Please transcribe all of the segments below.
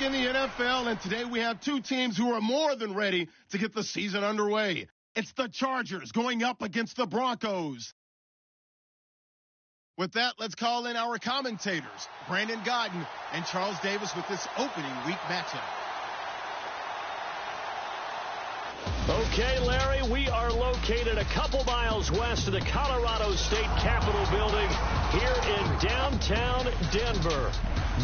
in the NFL, and today we have two teams who are more than ready to get the season underway. It's the Chargers going up against the Broncos. With that, let's call in our commentators, Brandon Godden and Charles Davis, with this opening week matchup. Okay, Larry, we are located a couple miles west of the Colorado State Capitol building here in downtown Denver.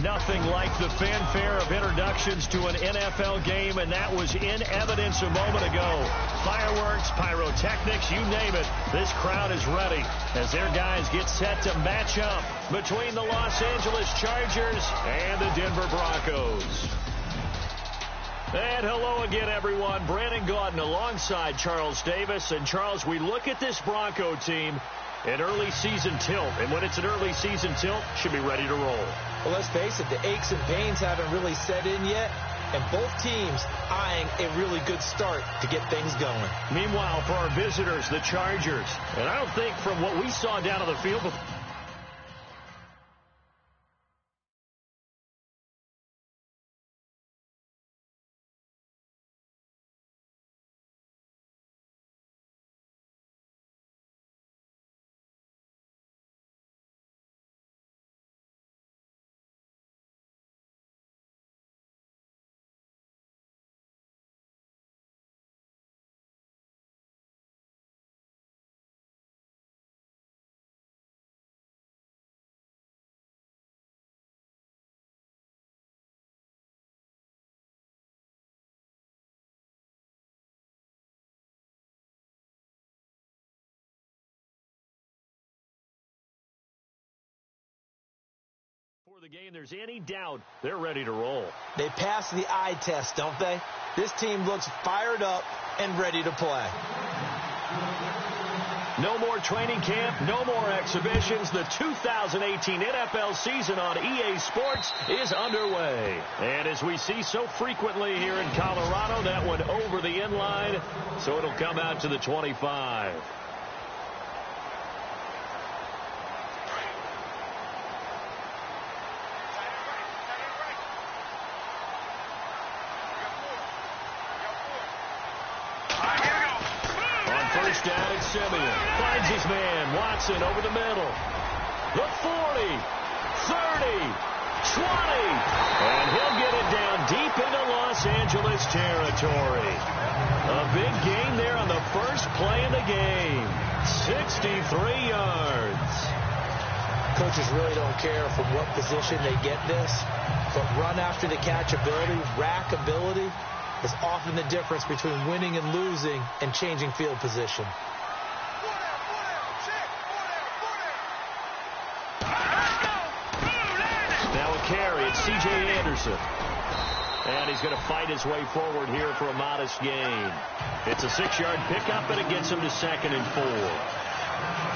Nothing like the fanfare of introductions to an NFL game, and that was in evidence a moment ago. Fireworks, pyrotechnics, you name it. This crowd is ready as their guys get set to match up between the Los Angeles Chargers and the Denver Broncos. And hello again, everyone. Brandon Gaudin alongside Charles Davis. And, Charles, we look at this Bronco team in early season tilt. And when it's an early season tilt, should be ready to roll. Well, let's face it, the aches and pains haven't really set in yet. And both teams eyeing a really good start to get things going. Meanwhile, for our visitors, the Chargers. And I don't think from what we saw down on the field before, before the game there's any doubt they're ready to roll. They pass the eye test, don't they? This team looks fired up and ready to play. No more training camp, no more exhibitions. The 2018 NFL season on EA Sports is underway. And as we see so frequently here in Colorado, that went over the end line, so it'll come out to the 25. Down at Simeon. Finds his man. Watson over the middle. The 40. 30. 20. And he'll get it down deep into Los Angeles territory. A big gain there on the first play of the game. 63 yards. Coaches really don't care from what position they get this, but run after the catch ability, rack ability, is often the difference between winning and losing and changing field position. Now a carry. It's C.J. Anderson. And he's going to fight his way forward here for a modest gain. It's a 6-yard pickup, and it gets him to 2nd and 4.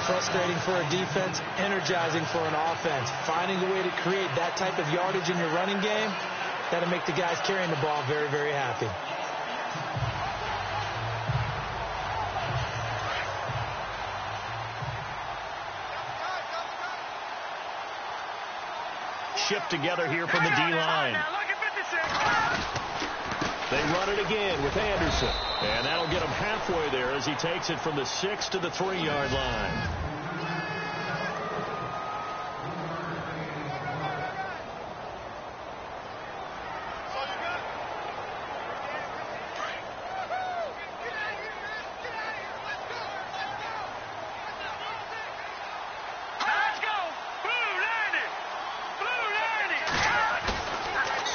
Frustrating for a defense, energizing for an offense. Finding a way to create that type of yardage in your running game, that'll make the guys carrying the ball very, very happy. Shipped together here from the D-line. They run it again with Anderson. And that'll get him halfway there as he takes it from the 6 to the 3-yard line.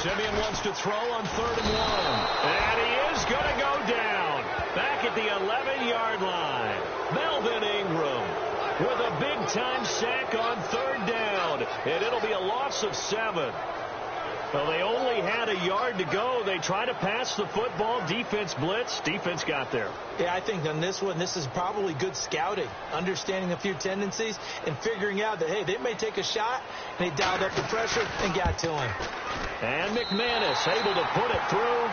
Simeon wants to throw on 3rd and 1. And he is going to go down. Back at the 11-yard line. Melvin Ingram with a big-time sack on 3rd down. And it'll be a loss of 7. Well, they only had a yard to go. They try to pass the football. Defense blitz. Defense got there. Yeah, I think on this one, this is probably good scouting, understanding a few tendencies, and figuring out that, hey, they may take a shot, and they dialed up the pressure and got to him. And McManus able to put it through.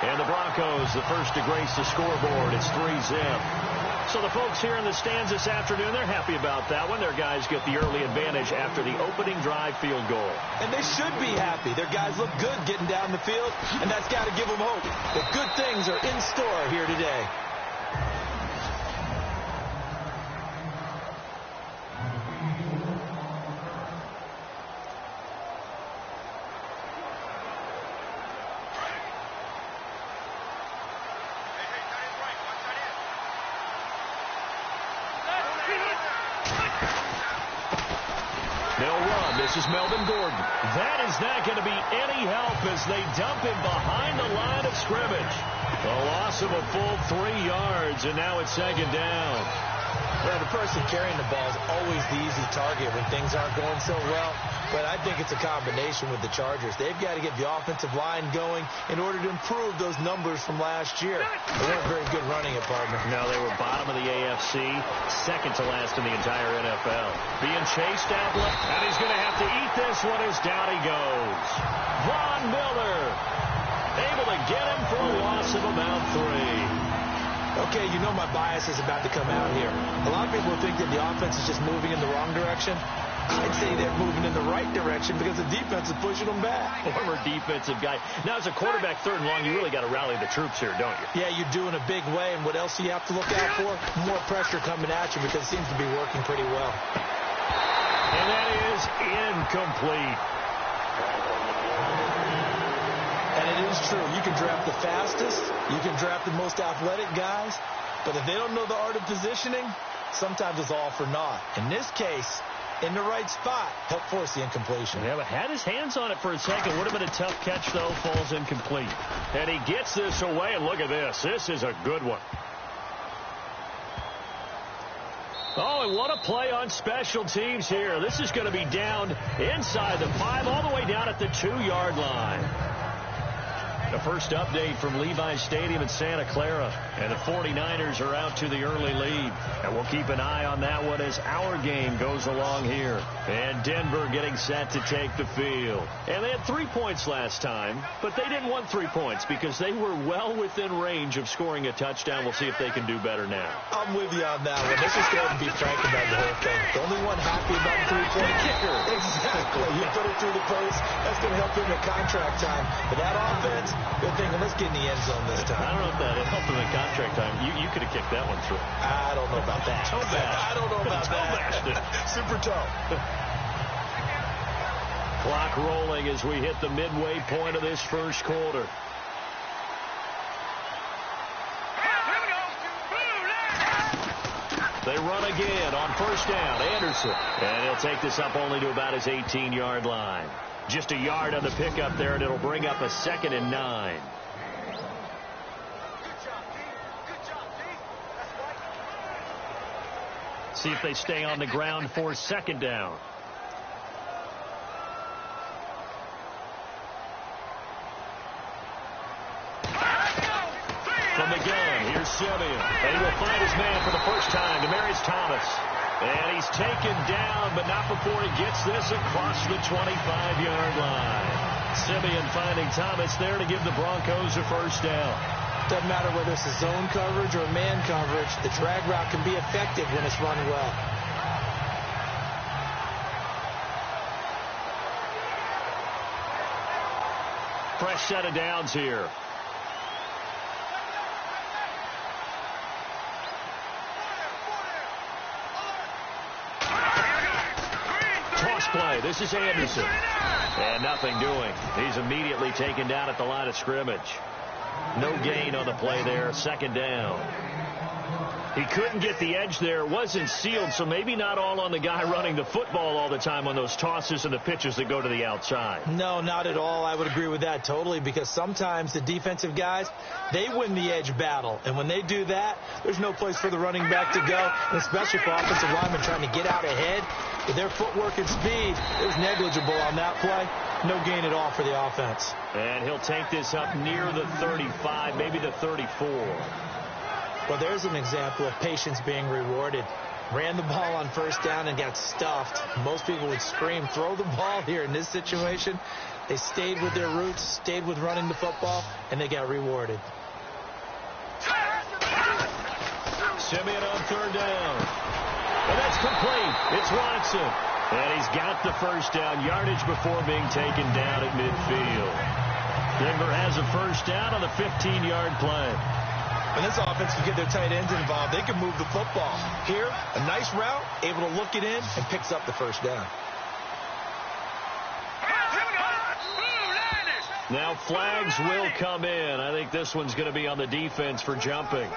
And the Broncos, the first to grace the scoreboard. It's 3-zip. So the folks here in the stands this afternoon, they're happy about that one. Their guys get the early advantage after the opening drive field goal. And they should be happy. Their guys look good getting down the field, and that's got to give them hope that good things are in store here today. This is Melvin Gordon. That is not going to be any help as they dump him behind the line of scrimmage. A loss of a full 3 yards, and now it's second down. Well, the person carrying the ball is always the easy target when things aren't going so well. But I think it's a combination with the Chargers. They've got to get the offensive line going in order to improve those numbers from last year. They weren't very good running it, partner. No, they were bottom of the AFC, second to last in the entire NFL. Being chased out, and he's going to have to eat this one as down he goes. Von Miller able to get him for a loss of about 3. Okay, you know my bias is about to come out here. A lot of people think that the offense is just moving in the wrong direction. I'd say they're moving in the right direction because the defense is pushing them back. Former defensive guy. Now, as a quarterback, third and long, you really got to rally the troops here, don't you? Yeah, you do in a big way. And what else do you have to look out for? More pressure coming at you because it seems to be working pretty well. And that is incomplete. And it is true. You can draft the fastest. You can draft the most athletic guys. But if they don't know the art of positioning, sometimes it's all for naught. In this case, in the right spot, helped force the incompletion. Yeah, but had his hands on it for a second. Would have been a tough catch, though. Falls incomplete. And he gets this away. And look at this. This is a good one. Oh, and what a play on special teams here. This is going to be down inside the 5, all the way down at the 2-yard line. The first update from Levi's Stadium in Santa Clara. And the 49ers are out to the early lead. And we'll keep an eye on that one as our game goes along here. And Denver getting set to take the field. And they had 3 points last time, but they didn't want 3 points because they were well within range of scoring a touchdown. We'll see if they can do better now. I'm with you on that one. Let's just go ahead and be frank about the whole thing. The only one happy about the 3-point kicker. Exactly. You put it through the post. That's going to help him at contract time. But that offense, they're thinking, let's get in the end zone this time. I don't know if that helped him in contract time. You could have kicked that one through. I don't know about that. Toe bash. I don't know about that. Super toe. Clock rolling as we hit the midway point of this first quarter. They run again on first down. Anderson. And he'll take this up only to about his 18-yard line. Just a yard on the pickup there, and it'll bring up a 2nd and 9. See if they stay on the ground for 2nd down. From the gun, here's Simeon. And he will find his man for the first time, Demaryius Thomas. And he's taken down, but not before he gets this across the 25-yard line. Simeon finding Thomas there to give the Broncos a first down. Doesn't matter whether it's a zone coverage or man coverage, the drag route can be effective when it's run well. Fresh set of downs here. Toss play. This is Anderson. And nothing doing. He's immediately taken down at the line of scrimmage. No gain on the play there. 2nd down. He couldn't get the edge there. Wasn't sealed, so maybe not all on the guy running the football all the time on those tosses and the pitches that go to the outside. No, not at all. I would agree with that totally, because sometimes the defensive guys, they win the edge battle. And when they do that, there's no place for the running back to go, and especially for offensive linemen trying to get out ahead. With their footwork and speed, it was negligible on that play. No gain at all for the offense. And he'll take this up near the 35, maybe the 34. Well, there's an example of patience being rewarded. Ran the ball on first down and got stuffed. Most people would scream, throw the ball here. In this situation, they stayed with their roots, stayed with running the football, and they got rewarded. Simeon on third down. And that's complete. It's Watson. And he's got the first down yardage before being taken down at midfield. Denver has a first down on the 15-yard play. When this offense can get their tight ends involved, they can move the football. Here, a nice route, able to look it in, and picks up the first down. Now flags will come in. I think this one's going to be on the defense for jumping.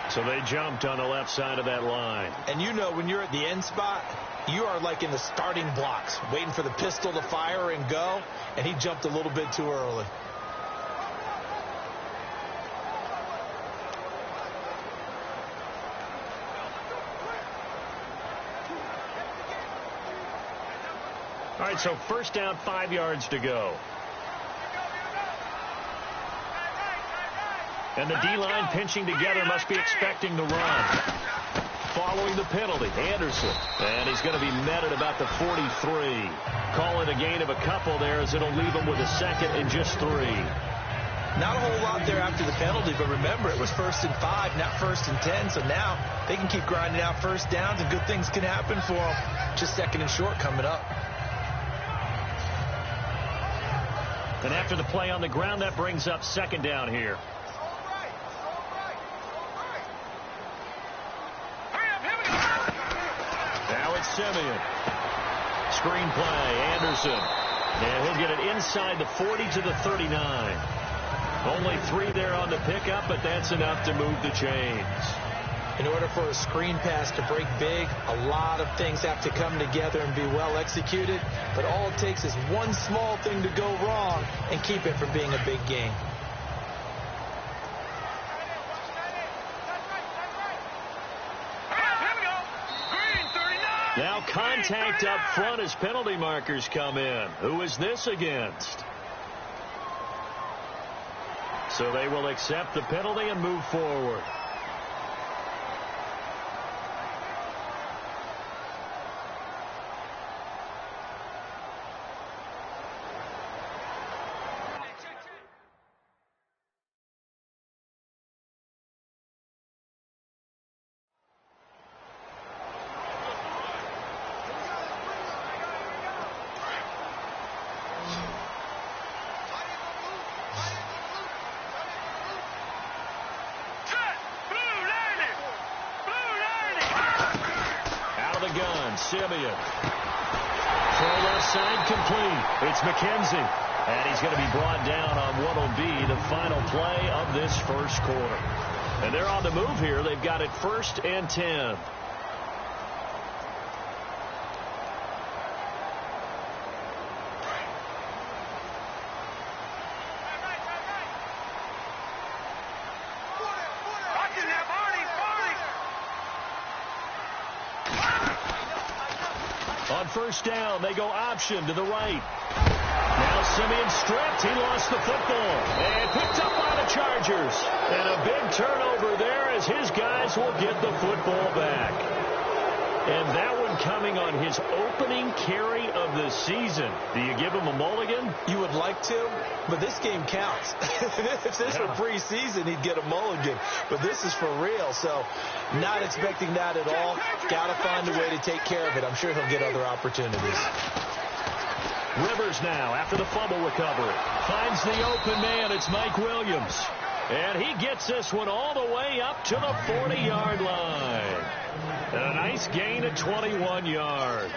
So they jumped on the left side of that line. And you know when you're at the end spot, you are like in the starting blocks, waiting for the pistol to fire and go, and he jumped a little bit too early. All right, so first down, 5 yards to go. And the D-line pinching together, must be expecting the run. Following the penalty, Anderson. And he's going to be met at about the 43. Call it a gain of a couple there, as it'll leave him with a second and just 3. Not a whole lot there after the penalty, but remember, it was 1st and 5, not 1st and 10. So now they can keep grinding out first downs, and good things can happen for them. Just 2nd and short coming up. And after the play on the ground, that brings up 2nd down here. Now it's Simeon. Screen play, Anderson. And he'll get it inside the 40 to the 39. Only 3 there on the pickup, but that's enough to move the chains. In order for a screen pass to break big, a lot of things have to come together and be well executed. But all it takes is one small thing to go wrong and keep it from being a big game. Now contact up front as penalty markers come in. Who is this against? So they will accept the penalty and move forward. Simeon. Throw left side complete. It's McKenzie. And he's going to be brought down on what will be the final play of this first quarter. And they're on the move here. They've got it 1st and 10. On first down, they go option to the right. Now Simeon stripped. He lost the football. And picked up by the Chargers. And a big turnover there as his guys will get the football back. And that one coming on his opening carry of the season. Do you give him a mulligan? You would like to, but this game counts. If this were preseason, he'd get a mulligan. But this is for real, so not expecting that at all. Got to find a way to take care of it. I'm sure he'll get other opportunities. Rivers now, after the fumble recovery, finds the open man. It's Mike Williams. And he gets this one all the way up to the 40-yard line. And a nice gain of 21 yards.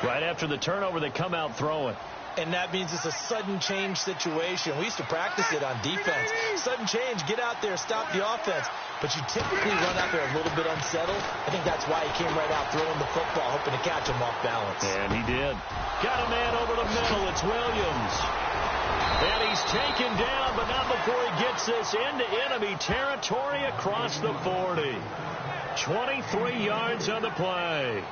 Right after the turnover, they come out throwing. And that means it's a sudden change situation. We used to practice it on defense. Sudden change, get out there, stop the offense. But you typically run out there a little bit unsettled. I think that's why he came right out throwing the football, hoping to catch him off balance. And he did. Got a man over the middle. It's Williams. And he's taken down, but not before he gets this into enemy territory across the 40. 23 yards on the play.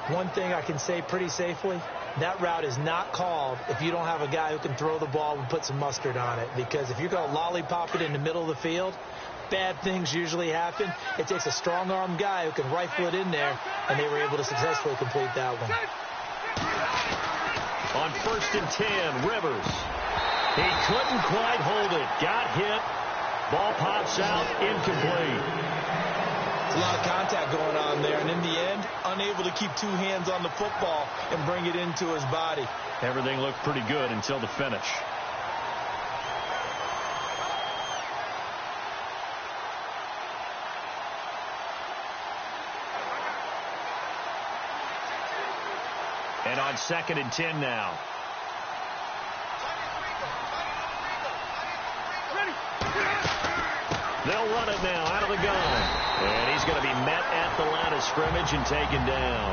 One thing I can say pretty safely, that route is not called if you don't have a guy who can throw the ball and put some mustard on it. Because if you're going to lollipop it in the middle of the field, bad things usually happen. It takes a strong-armed guy who can rifle it in there, and they were able to successfully complete that one. On 1st and 10, Rivers. He couldn't quite hold it. Got hit. Ball pops out, incomplete. A lot of contact going on there, and in the end, unable to keep two hands on the football and bring it into his body. Everything looked pretty good until the finish. And on 2nd and 10 now. They'll run it now out of the gun. And he's going to be met at the line of scrimmage and taken down.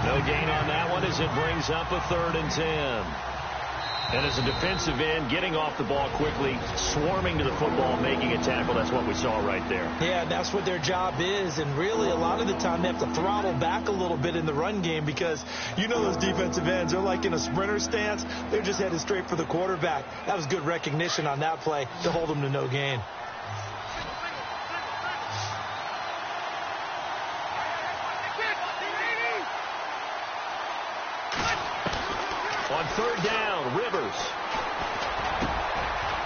No gain on that one as it brings up a 3rd and 10. And as a defensive end, getting off the ball quickly, swarming to the football, making a tackle, that's what we saw right there. Yeah, that's what their job is. And really, a lot of the time, they have to throttle back a little bit in the run game because you know those defensive ends are like in a sprinter stance. They're just headed straight for the quarterback. That was good recognition on that play to hold them to no gain. On 3rd down, Rivers.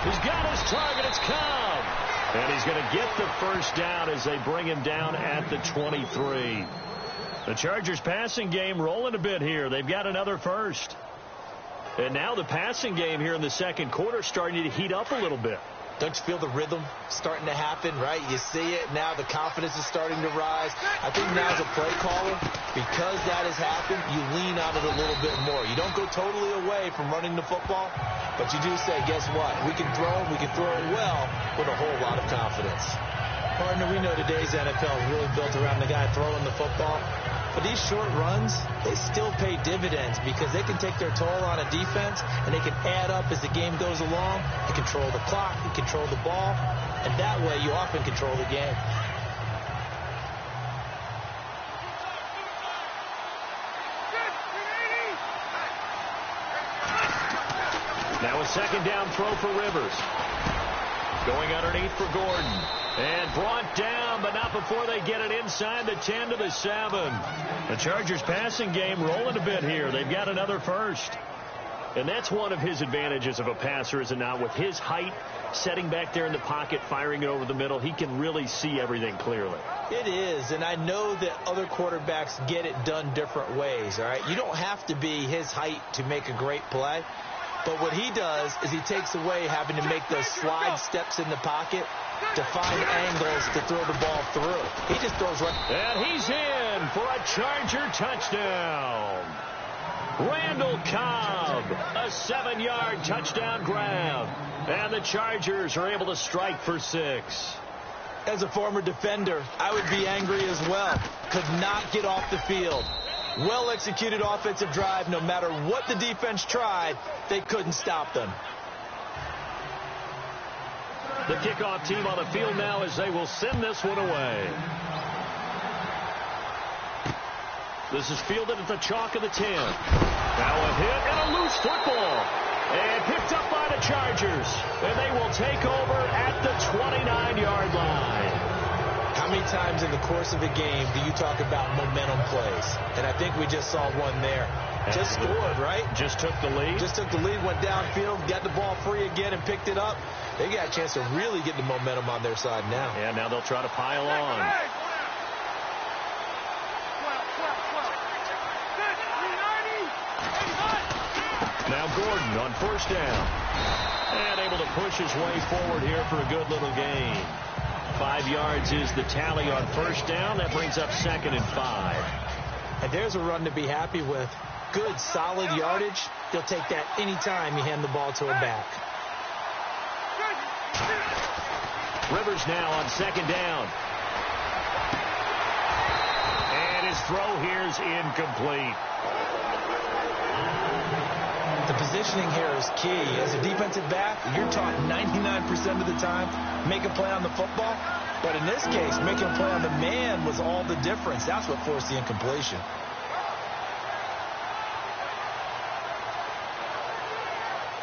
He's got his target. It's Cobb. And he's going to get the first down as they bring him down at the 23. The Chargers passing game rolling a bit here. They've got another first. And now the passing game here in the 2nd quarter starting to heat up a little bit. Don't you feel the rhythm starting to happen, right? You see it now. The confidence is starting to rise. I think now as a play caller, because that has happened, you lean on it a little bit more. You don't go totally away from running the football, but you do say, guess what? We can throw it well with a whole lot of confidence. Partner, we know today's NFL is really built around the guy throwing the football. But these short runs, they still pay dividends because they can take their toll on a defense and they can add up as the game goes along. You control the clock, you control the ball, and that way you often control the game. Now a 2nd down throw for Rivers. Going underneath for Gordon. And brought down, but not before they get it inside the 10 to the 7. The Chargers passing game rolling a bit here. They've got another first. And that's one of his advantages of a passer, is it not? With his height, setting back there in the pocket, firing it over the middle, he can really see everything clearly. It is, and I know that other quarterbacks get it done different ways, all right? You don't have to be his height to make a great play. But what he does is he takes away having to make those slide steps in the pocket to find angles to throw the ball through. He just throws right. And he's in for a Charger touchdown. Randall Cobb, a 7-yard touchdown grab. And the Chargers are able to strike for 6. As a former defender, I would be angry as well. Could not get off the field. Well-executed offensive drive. No matter what the defense tried, they couldn't stop them. The kickoff team on the field now as they will send this one away. This is fielded at the chalk of the 10. Now a hit and a loose football. And picked up by the Chargers. And they will take over at the 29-yard line. How many times in the course of a game do you talk about momentum plays? And I think we just saw one there. Just scored, right? Just took the lead. Just took the lead, went downfield, got the ball free again, and picked it up. They got a chance to really get the momentum on their side now. Yeah, now they'll try to pile on. Now Gordon on 1st down. And able to push his way forward here for a good little gain. 5 yards is the tally on 1st down. That brings up 2nd and 5. And there's a run to be happy with. Good, solid yardage. They'll take that anytime you hand the ball to a back. Rivers now on 2nd down. And his throw here is incomplete. The positioning here is key. As a defensive back, you're taught 99% of the time, make a play on the football. But in this case, making a play on the man was all the difference. That's what forced the incompletion.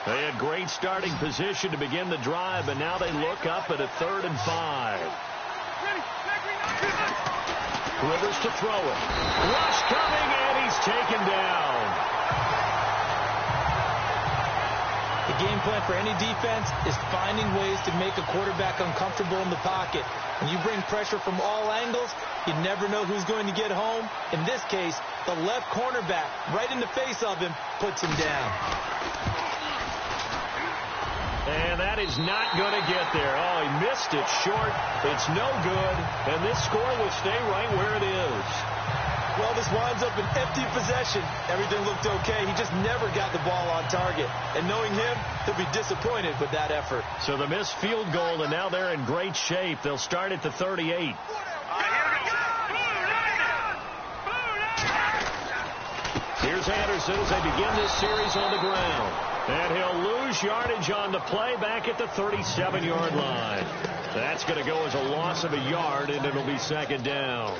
They had great starting position to begin the drive, but now they look up at a 3rd and 5. Rivers to throw it. Rush coming, and he's taken down. The game plan for any defense is finding ways to make a quarterback uncomfortable in the pocket. When you bring pressure from all angles, you never know who's going to get home. In this case, the left cornerback, right in the face of him, puts him down. And that is not going to get there. Oh, he missed it short. It's no good. And this score will stay right where it is. Well, this winds up an empty possession. Everything looked okay. He just never got the ball on target. And knowing him, he'll be disappointed with that effort. So the missed field goal, and now they're in great shape. They'll start at the 38. Here's Anderson as they begin this series on the ground. And he'll lose yardage on the play back at the 37-yard line. That's going to go as a loss of a yard, and it'll be second down.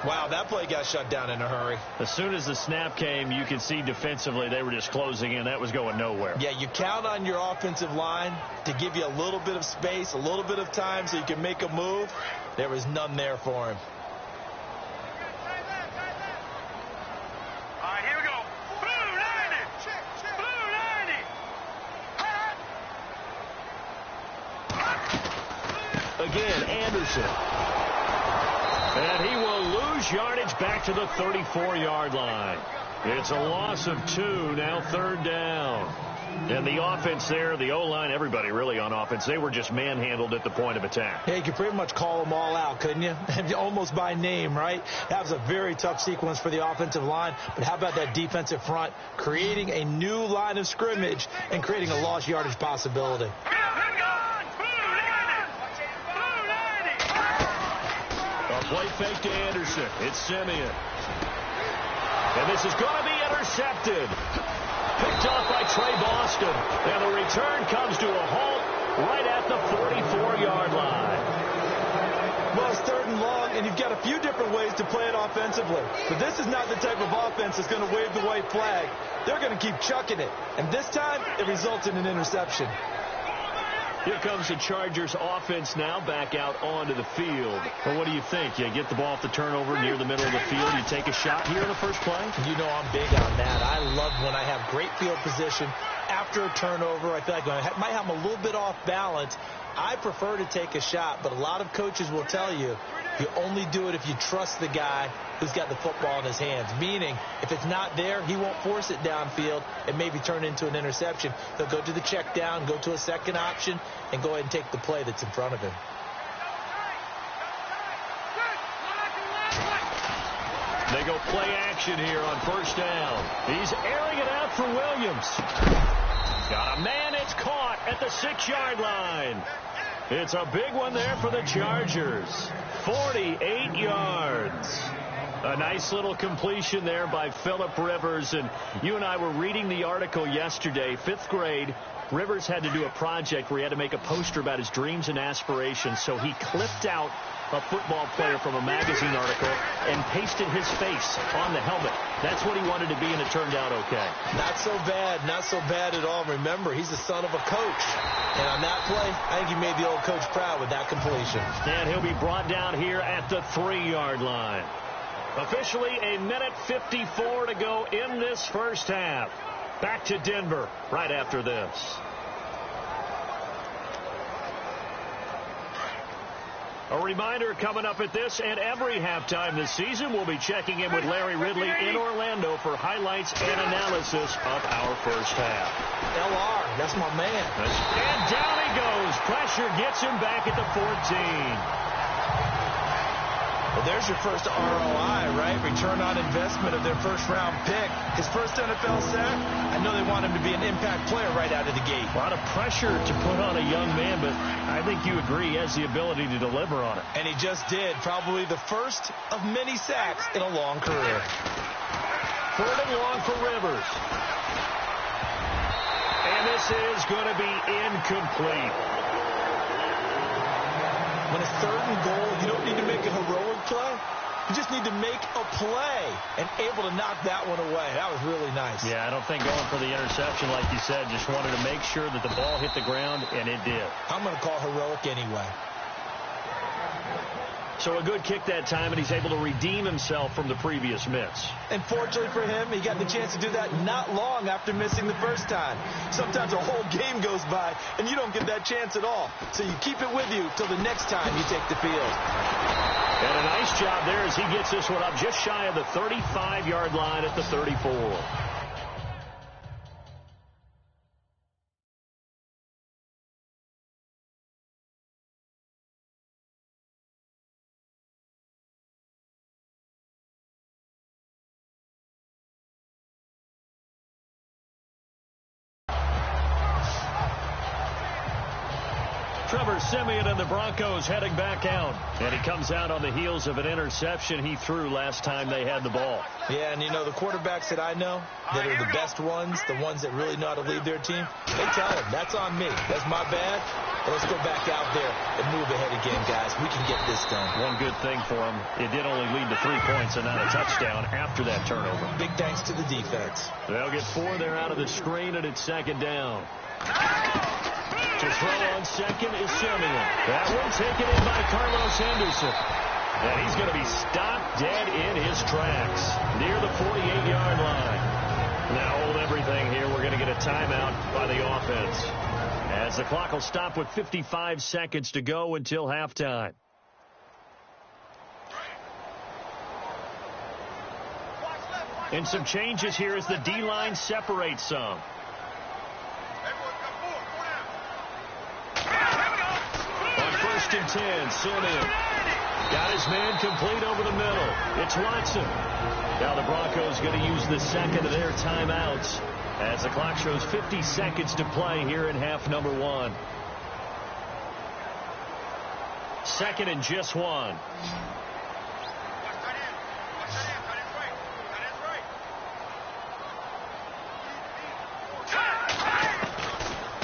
Wow, that play got shut down in a hurry. As soon as the snap came, you could see defensively they were just closing in. That was going nowhere. Yeah, you count on your offensive line to give you a little bit of space, a little bit of time so you can make a move. There was none there for him. All right, here we go. Blue 90. Blue 90. Again, Anderson. And he will lose yardage back to the 34-yard line. It's a loss of 2, now third down. And the offense there, the O-line, everybody really on offense, they were just manhandled at the point of attack. Yeah, you could pretty much call them all out, couldn't you? Almost by name, right? That was a very tough sequence for the offensive line. But how about that defensive front creating a new line of scrimmage and creating a lost yardage possibility? Play fake to Anderson. It's Simeon. And this is going to be intercepted. Picked off by Trey Boston. And the return comes to a halt right at the 44-yard line. Well, it's third and long, and you've got a few different ways to play it offensively. But this is not the type of offense that's going to wave the white flag. They're going to keep chucking it. And this time, it results in an interception. Here comes the Chargers offense now back out onto the field. Well, what do you think? You get the ball off the turnover near the middle of the field. You take a shot here in the first play? You know I'm big on that. I love when I have great field position after a turnover. I feel like I might have them a little bit off balance. I prefer to take a shot, but a lot of coaches will tell you you only do it if you trust the guy who's got the football in his hands. Meaning, if it's not there, he won't force it downfield and maybe turn into an interception. He'll go to the check down, go to a second option, and go ahead and take the play that's in front of him. They go play action here on first down. He's airing it out for Williams. Got a man, it's caught at the 6-yard line. It's a big one there for the Chargers. 48 yards. A nice little completion there by Phillip Rivers. And you and I were reading the article yesterday, 5th grade. Rivers had to do a project where he had to make a poster about his dreams and aspirations. So he clipped out a football player from a magazine article and pasted his face on the helmet. That's what he wanted to be, and it turned out okay. Not so bad at all. Remember, he's the son of a coach. And on that play, I think he made the old coach proud with that completion. And he'll be brought down here at the 3-yard line. Officially, a minute 54 to go in this first half. Back to Denver right after this. A reminder coming up at this and every halftime this season, we'll be checking in with Larry Ridley in Orlando for highlights and analysis of our first half. LR, that's my man. And down he goes. Pressure gets him back at the 14. Well, there's your first ROI, right? Return on investment of their first-round pick. His first NFL sack, I know they want him to be an impact player right out of the gate. A lot of pressure to put on a young man, but I think you agree he has the ability to deliver on it. And he just did. Probably the first of many sacks in a long career. 3rd and long for Rivers. And this is going to be incomplete. When it's 3rd and goal, you don't need to make a heroic play. You just need to make a play and able to knock that one away. That was really nice. Yeah, I don't think going for the interception, like you said, just wanted to make sure that the ball hit the ground, and it did. I'm going to call heroic anyway. So a good kick that time, and he's able to redeem himself from the previous miss. And fortunately for him, he got the chance to do that not long after missing the first time. Sometimes a whole game goes by, and you don't get that chance at all. So you keep it with you till the next time you take the field. And a nice job there as he gets this one up just shy of the 35-yard line at the 34. Trevor Siemian and the Broncos heading back out. And he comes out on the heels of an interception he threw last time they had the ball. Yeah, and you know, the quarterbacks that I know that are the best ones, the ones that really know how to lead their team, they tell them, that's on me. That's my bad. But let's go back out there and move ahead again, guys. We can get this done. One good thing for him, it did only lead to 3 points and not a touchdown after that turnover. Big thanks to the defense. They'll get 4 there out of the screen, and it's second down. To throw on second is Siemian. That one taken in by Carlos Henderson. And he's going to be stopped dead in his tracks near the 48-yard line. Now hold everything here. We're going to get a timeout by the offense, as the clock will stop with 55 seconds to go until halftime. And some changes here as the D-line separates some. On 1st and 10, Siemian got his man complete over the middle. It's Watson. Now the Broncos going to use the second of their timeouts as the clock shows 50 seconds to play here in half number 1. Second and just 1.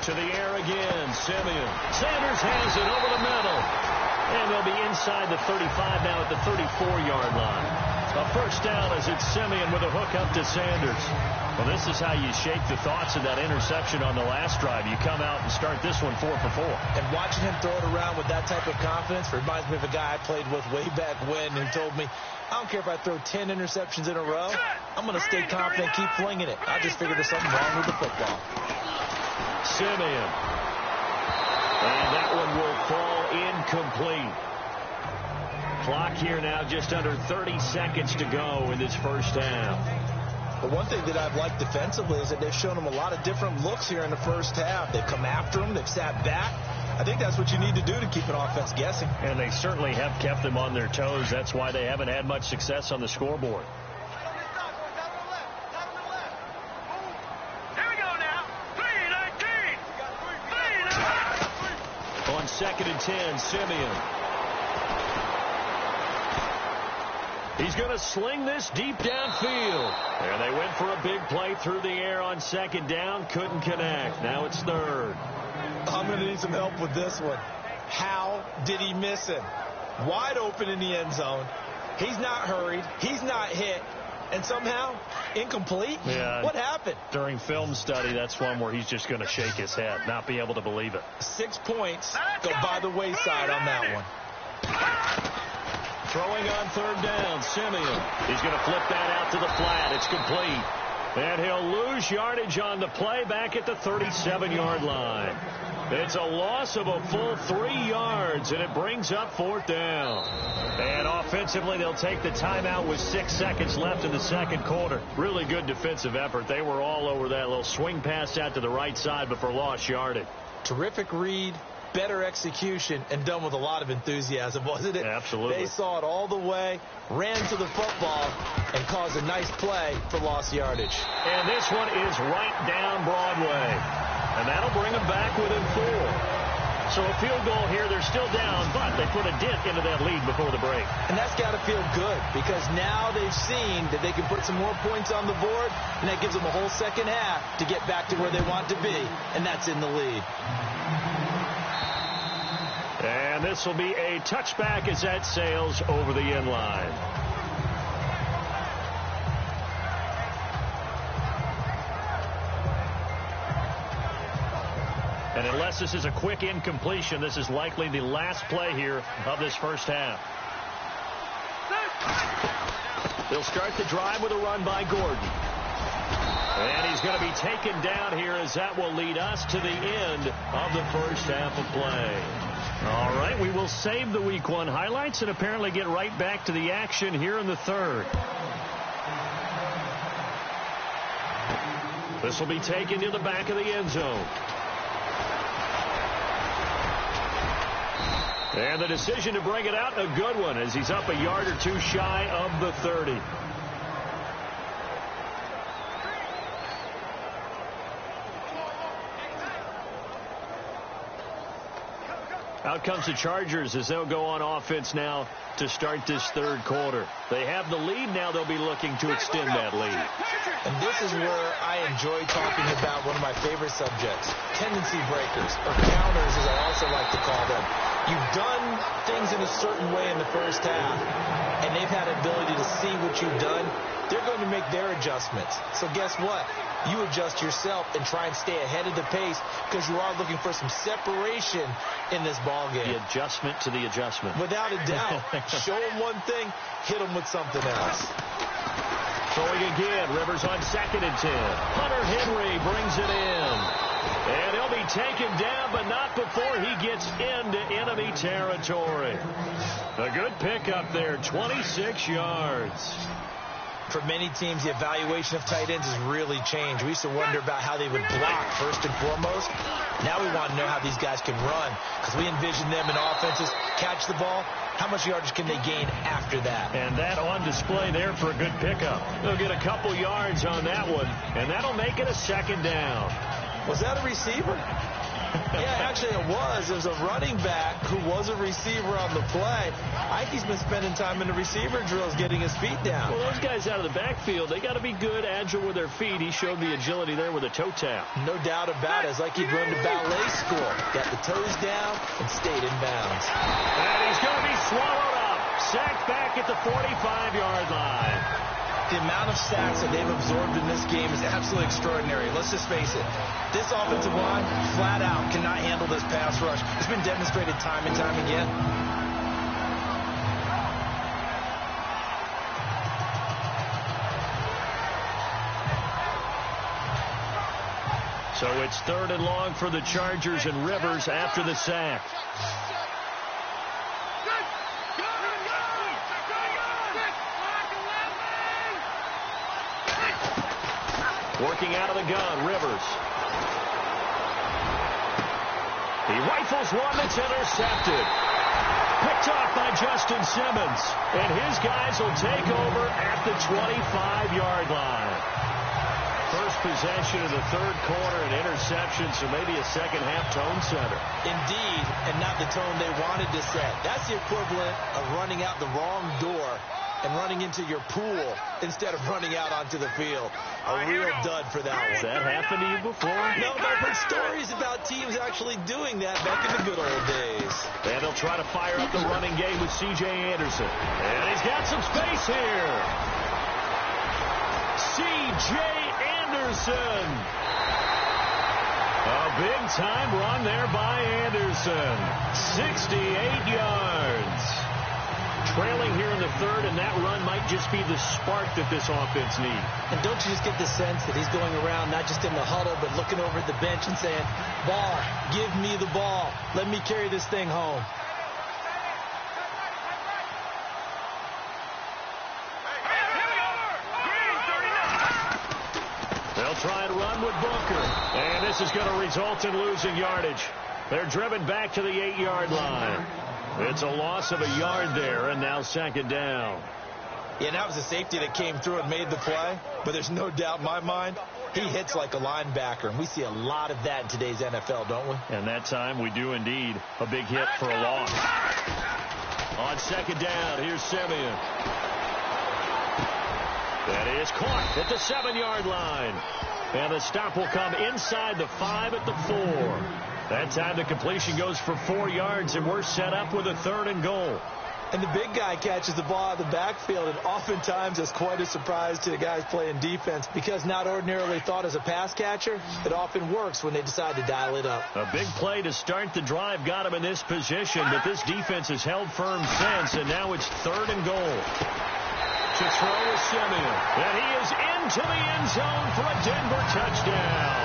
To the air again, Siemian. Sanders has it over the middle. And they'll be inside the 35 now at the 34-yard line. A first down as it's Siemian with a hook up to Sanders. Well, this is how you shake the thoughts of that interception on the last drive. You come out and start this one 4 for 4. And watching him throw it around with that type of confidence reminds me of a guy I played with way back when who told me, I don't care if I throw 10 interceptions in a row. I'm going to stay confident, keep flinging it. I just figured there's something wrong with the football. Siemian. And that one will fall incomplete. Clock here now just under 30 seconds to go in this first half. But one thing that I've liked defensively is that they've shown them a lot of different looks here in the first half. They've come after them. They've sat back. I think that's what you need to do to keep an offense guessing. And they certainly have kept them on their toes. That's why they haven't had much success on the scoreboard. On 2nd and 10, Siemian. He's going to sling this deep downfield. And they went for a big play through the air on 2nd down. Couldn't connect. Now it's 3rd. I'm going to need some help with this one. How did he miss him? Wide open in the end zone. He's not hurried. He's not hit. And somehow, incomplete? Yeah. What happened? During film study, that's one where he's just going to shake his head, not be able to believe it. 6 points go by the wayside on that one. Throwing on 3rd down, Siemian. He's going to flip that out to the flat. It's complete. And he'll lose yardage on the play back at the 37-yard line. It's a loss of a full 3 yards, and it brings up 4th down. And offensively, they'll take the timeout with 6 seconds left in the second quarter. Really good defensive effort. They were all over that little swing pass out to the right side, but for lost yardage. Terrific read, better execution, and done with a lot of enthusiasm, wasn't it? Absolutely. They saw it all the way, ran to the football, and caused a nice play for lost yardage. And this one is right down Broadway. And that'll bring them back within 4. So a field goal here. They're still down, but they put a dent into that lead before the break. And that's got to feel good because now they've seen that they can put some more points on the board, and that gives them a whole second half to get back to where they want to be, and that's in the lead. And this will be a touchback as that sails over the end line. And unless this is a quick incompletion, this is likely the last play here of this first half. They'll start the drive with a run by Gordon. And he's going to be taken down here as that will lead us to the end of the first half of play. All right, we will save the Week 1 highlights and apparently get right back to the action here in the third. This will be taken to the back of the end zone. And the decision to bring it out, a good one, as he's up a yard or two shy of the 30. Out comes the Chargers as they'll go on offense now to start this third quarter. They have the lead. Now they'll be looking to extend that lead. And this is where I enjoy talking about one of my favorite subjects, tendency breakers, or counters as I also like to call them. You've done things in a certain way in the first half, and they've had ability to see what you've done. They're going to make their adjustments. So guess what? You adjust yourself and try and stay ahead of the pace because you are looking for some separation in this ball game. The adjustment to the adjustment. Without a doubt. Show them one thing, hit them with something else. Throwing again. Rivers on 2nd and 10. Hunter Henry brings it in. And he'll be taken down, but not before he gets into enemy territory. A good pickup there, 26 yards. For many teams, the evaluation of tight ends has really changed. We used to wonder about how they would block first and foremost. Now we want to know how these guys can run because we envision them in offenses, catch the ball. How much yardage can they gain after that? And that on display there for a good pickup. They'll get a couple yards on that one, and that'll make it a 2nd down. Was that a receiver? Yeah, actually it was. There's a running back who was a receiver on the play. Ikey's been spending time in the receiver drills getting his feet down. Well, those guys out of the backfield, they got to be good, agile with their feet. He showed the agility there with a toe tap. No doubt about it. It's like he'd run to ballet school. Got the toes down and stayed in bounds. And he's going to be swallowed up. Sacked back at the 45-yard line. The amount of sacks that they've absorbed in this game is absolutely extraordinary. Let's just face it. This offensive line, flat out, cannot handle this pass rush. It's been demonstrated time and time again. So it's 3rd and long for the Chargers and Rivers after the sack. Working out of the gun, Rivers. He rifles one that's intercepted. Picked off by Justin Simmons. And his guys will take over at the 25-yard line. First possession of the third quarter, an interception, so maybe a second-half tone setter. Indeed, and not the tone they wanted to set. That's the equivalent of running out the wrong door and running into your pool instead of running out onto the field. A real dud for that one. Has that happened to you before? No, but I've heard stories about teams actually doing that back in the good old days. And they'll try to fire up the running game with C.J. Anderson. And he's got some space here. C.J. Anderson. A big-time run there by Anderson. 68 yards. Trailing here in the third, and that run might just be the spark that this offense needs. And don't you just get the sense that he's going around not just in the huddle, but looking over at the bench and saying, ball, give me the ball. Let me carry this thing home. They'll try and run with Booker. And this is going to result in losing yardage. They're driven back to the 8-yard line. It's a loss of a yard there, and now 2nd down. Yeah, that was a safety that came through and made the play. But there's no doubt in my mind, he hits like a linebacker. And we see a lot of that in today's NFL, don't we? And that time we do indeed. A big hit for a loss. On 2nd down, here's Simeon. That is caught at the 7-yard line. And the stop will come inside the 5 at the 4. That time the completion goes for 4 yards, and we're set up with a 3rd and goal. And the big guy catches the ball out of the backfield, and oftentimes it's quite a surprise to the guys playing defense because not ordinarily thought as a pass catcher, it often works when they decide to dial it up. A big play to start the drive got him in this position, but this defense has held firm since, and now it's 3rd and goal. to throw with Simeon. And he is into the end zone for a Denver touchdown.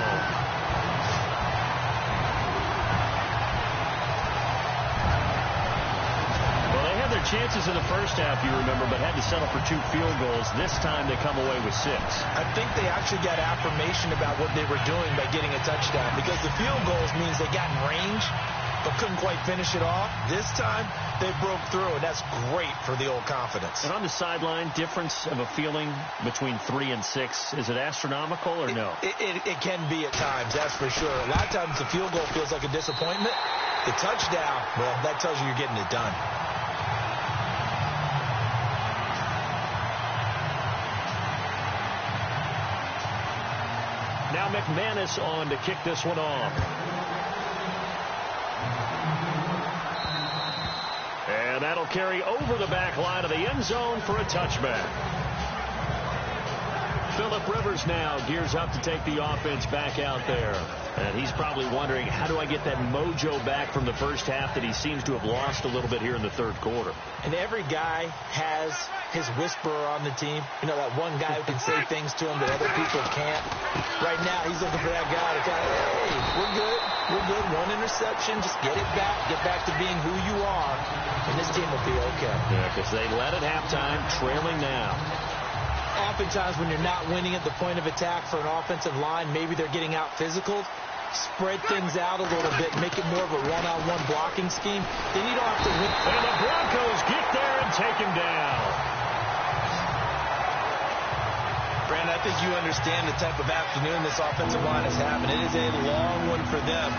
Their chances in the first half, you remember, but had to settle for 2 field goals. This time they come away with 6. I think they actually got affirmation about what they were doing by getting a touchdown, because the field goals means they got in range but couldn't quite finish it off. This time they broke through, and that's great for the old confidence. And on the sideline, difference of a feeling between 3 and 6, is it astronomical or no? It can be at times, that's for sure. A lot of times the field goal feels like a disappointment. The touchdown, well, that tells you you're getting it done. Now McManus on to kick this one off. And that'll carry over the back line of the end zone for a touchback. Phillip Rivers now gears up to take the offense back out there. And he's probably wondering, how do I get that mojo back from the first half that he seems to have lost a little bit here in the third quarter? And every guy has his whisperer on the team. You know, that one guy who can say things to him that other people can't. Right now, he's looking for that guy to kind of, hey, we're good. We're good. 1 interception. Just get it back. Get back to being who you are. And this team will be okay. Yeah, because they led at halftime, trailing now. Oftentimes when you're not winning at the point of attack for an offensive line, maybe they're getting out physical. Spread things out a little bit, make it more of a one-on-one blocking scheme. Then you don't have to win. And the Broncos get there and take him down. Brandon, I think you understand the type of afternoon this offensive line is having. It is a long one for them.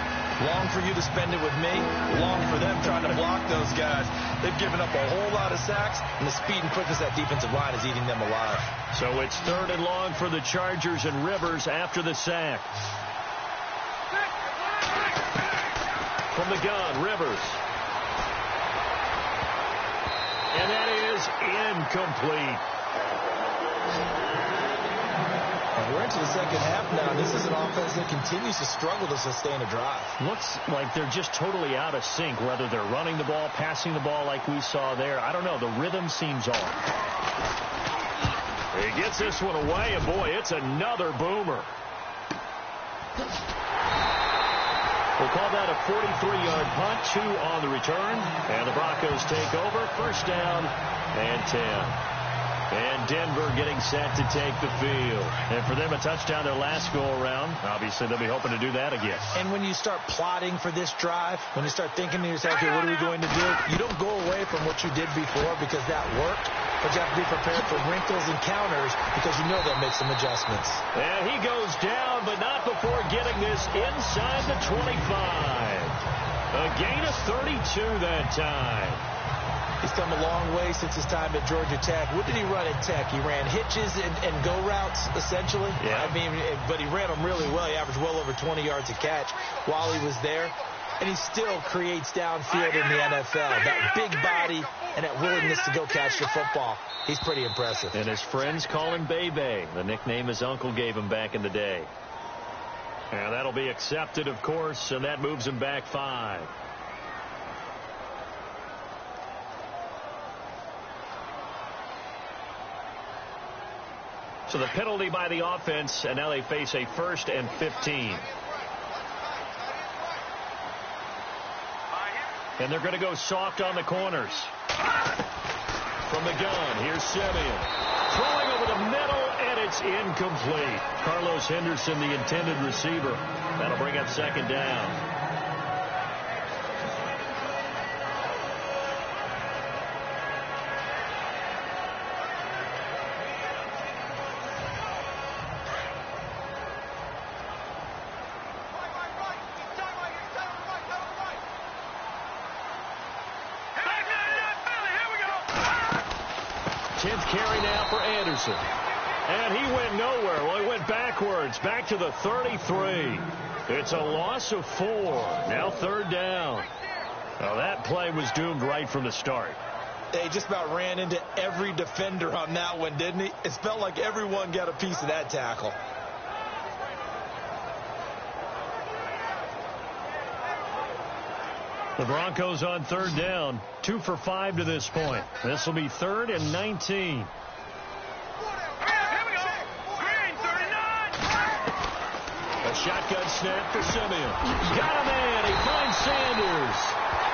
Long for you to spend it with me. Long for them trying to block those guys. They've given up a whole lot of sacks, and the speed and quickness of that defensive line is eating them alive. So it's 3rd and long for the Chargers, and Rivers after the sack. From the gun, Rivers. And that is incomplete. We're into the second half now. This is an offense that continues to struggle to sustain a drive. Looks like they're just totally out of sync, whether they're running the ball, passing the ball like we saw there. I don't know. The rhythm seems off. He gets this one away, and boy, it's another boomer. We'll call that a 43-yard punt, 2 on the return, and the Broncos take over, 1st down and 10. And Denver getting set to take the field. And for them, a touchdown their last go-around. Obviously, they'll be hoping to do that again. And when you start plotting for this drive, when you start thinking to yourself, okay, what are we going to do? You don't go away from what you did before because that worked. But you have to be prepared for wrinkles and counters because you know they'll make some adjustments. And he goes down, but not before getting this inside the 25. A gain of 32 that time. He's come a long way since his time at Georgia Tech. What did he run at Tech? He ran hitches and go routes, essentially. Yeah. I mean, but he ran them really well. He averaged well over 20 yards a catch while he was there. And he still creates downfield in the NFL. That big body and that willingness to go catch the football. He's pretty impressive. And his friends call him Bebe, the nickname his uncle gave him back in the day. And that'll be accepted, of course, and that moves him back 5. So the penalty by the offense, and now they face a 1st and 15. And they're going to go soft on the corners. From the gun, here's Simeon. Throwing over the middle, and it's incomplete. Carlos Henderson, the intended receiver. That'll bring up 2nd down. Carry now for Anderson. And he went nowhere. Well, he went backwards, back to the 33. It's a loss of 4. Now 3rd down. Well, that play was doomed right from the start. They just about ran into every defender on that one, didn't he? It felt like everyone got a piece of that tackle. The Broncos on 3rd down. 2 for 5 to this point. This will be 3rd and 19. Shotgun snap for Simeon. Got a man. He finds Sanders.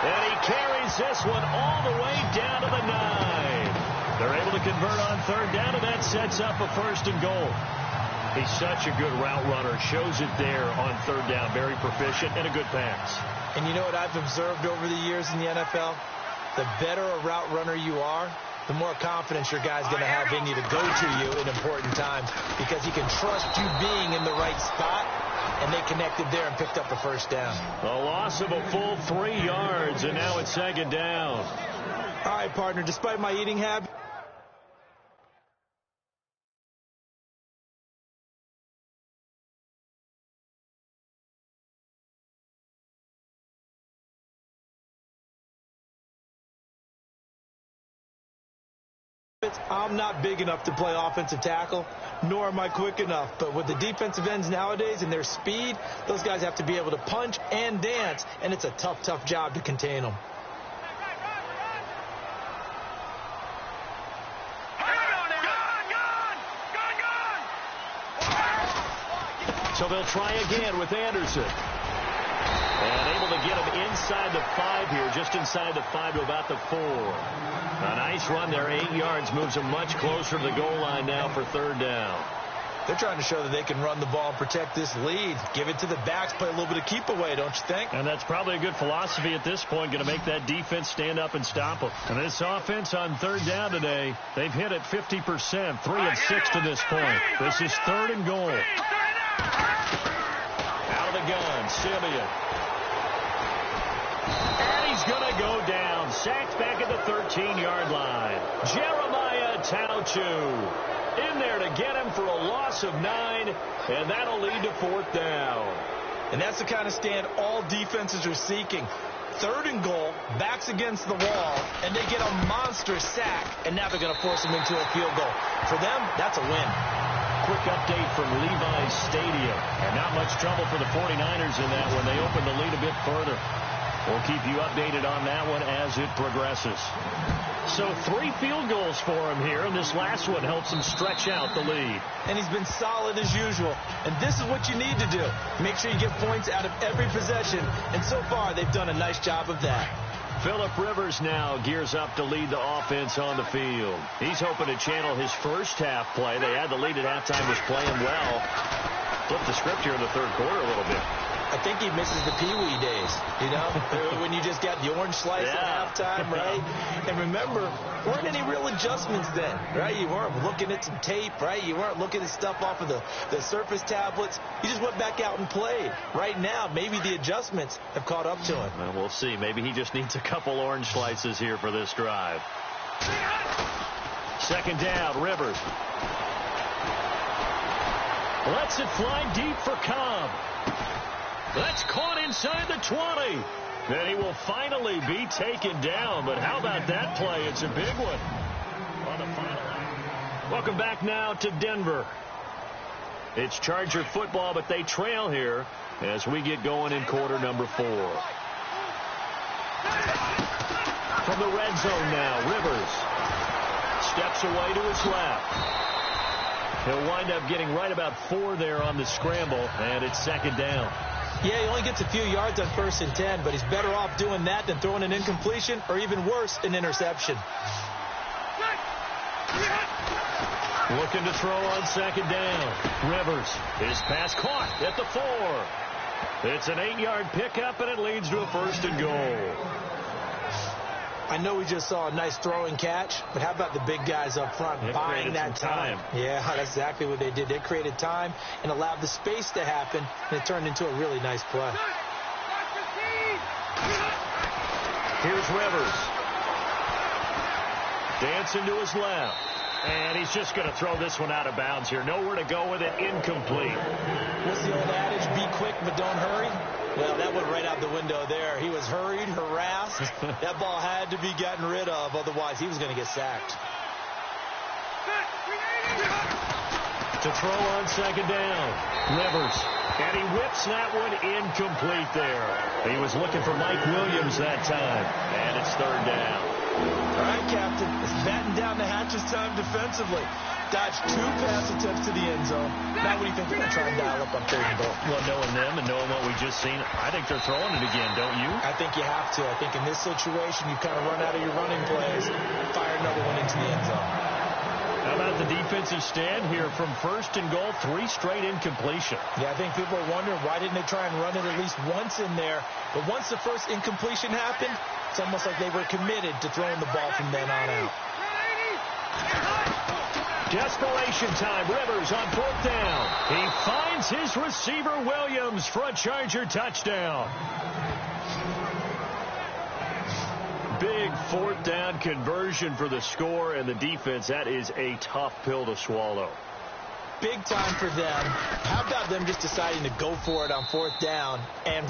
And he carries this one all the way down to the 9. They're able to convert on third down, and that sets up a 1st and goal. He's such a good route runner. Shows it there on third down. Very proficient and a good pass. And you know what I've observed over the years in the NFL? The better a route runner you are, the more confidence your guy's going to have in you to go to you in important times because he can trust you being in the right spot, and they connected there and picked up a 1st down. A loss of a full 3 yards, and now it's 2nd down. All right, partner, despite my eating habit, I'm not big enough to play offensive tackle, nor am I quick enough. But with the defensive ends nowadays and their speed, those guys have to be able to punch and dance, and it's a tough, tough job to contain them. So they'll try again with Anderson. And able to get him inside the 5 here, just inside the 5 to about the 4. A nice run there, 8 yards, moves him much closer to the goal line now for 3rd down. They're trying to show that they can run the ball and protect this lead. Give it to the backs, play a little bit of keep away, don't you think? And that's probably a good philosophy at this point, going to make that defense stand up and stop them. And this offense on 3rd down today, they've hit it 50%, 3 of 6 to this point. This is 3rd and goal. Out of the gun, Simeon. And he's going to go down. Sacked back at the 13-yard line. Jeremiah Ytown330 in there to get him for a loss of 9, and that'll lead to 4th down. And that's the kind of stand all defenses are seeking. 3rd and goal, backs against the wall, and they get a monstrous sack, and now they're going to force him into a field goal. For them, that's a win. Quick update from Levi's Stadium. And not much trouble for the 49ers in that one. They opened the lead a bit further. We'll keep you updated on that one as it progresses. So 3 field goals for him here, and this last one helps him stretch out the lead. And he's been solid as usual. And this is what you need to do. Make sure you get points out of every possession. And so far, they've done a nice job of that. Phillip Rivers now gears up to lead the offense on the field. He's hoping to channel his first half play. They had the lead at halftime, was playing well. Flipped the script here in the 3rd quarter a little bit. I think he misses the Pee-wee days, you know, when you just got the orange slice at halftime, right? And remember, weren't any real adjustments then, right? You weren't looking at some tape, right? You weren't looking at stuff off of the surface tablets. You just went back out and played. Right now, maybe the adjustments have caught up to him. Well, we'll see. Maybe he just needs a couple orange slices here for this drive. 2nd down, Rivers. Lets it fly deep for Cobb. That's caught inside the 20. And he will finally be taken down. But how about that play? It's a big one. On the final. Welcome back now to Denver. It's Charger football, but they trail here as we get going in quarter number 4. From the red zone now, Rivers steps away to his left. He'll wind up getting right about 4 there on the scramble, and it's 2nd down. Yeah, he only gets a few yards on 1st and 10, but he's better off doing that than throwing an incompletion or even worse, an interception. Looking to throw on 2nd down. Rivers, his pass caught at the 4. It's an 8-yard pickup, and it leads to a 1st and goal. I know we just saw a nice throwing catch, but how about the big guys up front buying that time? Yeah, that's exactly what they did. They created time and allowed the space to happen, and it turned into a really nice play. Here's Rivers. Dancing to his left. And he's just going to throw this one out of bounds here. Nowhere to go with it. Incomplete. What's the old adage? Be quick, but don't hurry. Well, that went right out the window there. He was hurried, harassed. That ball had to be gotten rid of. Otherwise, he was going to get sacked. To throw on 2nd down. Rivers. And he whips that one incomplete there. He was looking for Mike Williams that time. And it's 3rd down. All right, Captain. It's batten down the hatches time defensively. Dodged 2 pass attempts to the end zone. Now what do you think they're going to try and dial up on 3rd and goal? Well, knowing them and knowing what we just seen, I think they're throwing it again, don't you? I think you have to. I think in this situation, you kind of run out of your running plays, fire another one into the end zone. How about the defensive stand here from 1st and goal, 3 straight incompletion? Yeah, I think people are wondering why didn't they try and run it at least once in there. But once the first incompletion happened, it's almost like they were committed to throwing the ball from then on out. Desperation time. Rivers on 4th down. He finds his receiver, Williams, for a Charger touchdown. Big 4th down conversion for the score, and the defense, that is a tough pill to swallow. Big time for them. How about them just deciding to go for it on 4th down? And,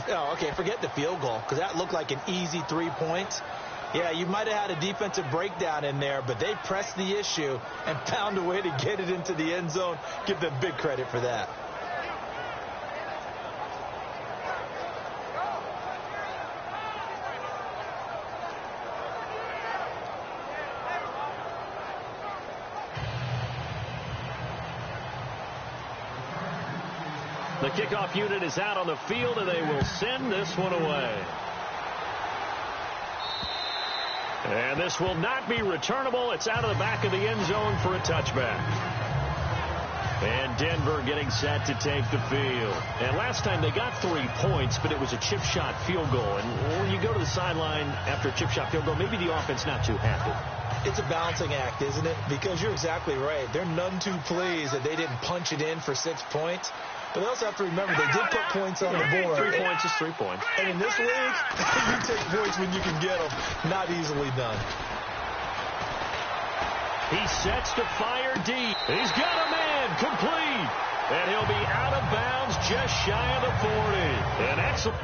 forget the field goal, because that looked like an easy 3 points. Yeah, you might have had a defensive breakdown in there, but they pressed the issue and found a way to get it into the end zone. Give them big credit for that. The kickoff unit is out on the field, and they will send this one away. And this will not be returnable. It's out of the back of the end zone for a touchback. And Denver getting set to take the field. And last time they got 3 points, but it was a chip shot field goal. And when you go to the sideline after a chip shot field goal, maybe the offense not too happy. It's a balancing act, isn't it? Because you're exactly right. They're none too pleased that they didn't punch it in for 6 points. But they also have to remember they did put points on the board. 3 points is 3 points. And in this league, you take points when you can get them. Not easily done. He sets to fire deep. He's got a man complete. And he'll be out of bounds just shy of the 40. An excellent.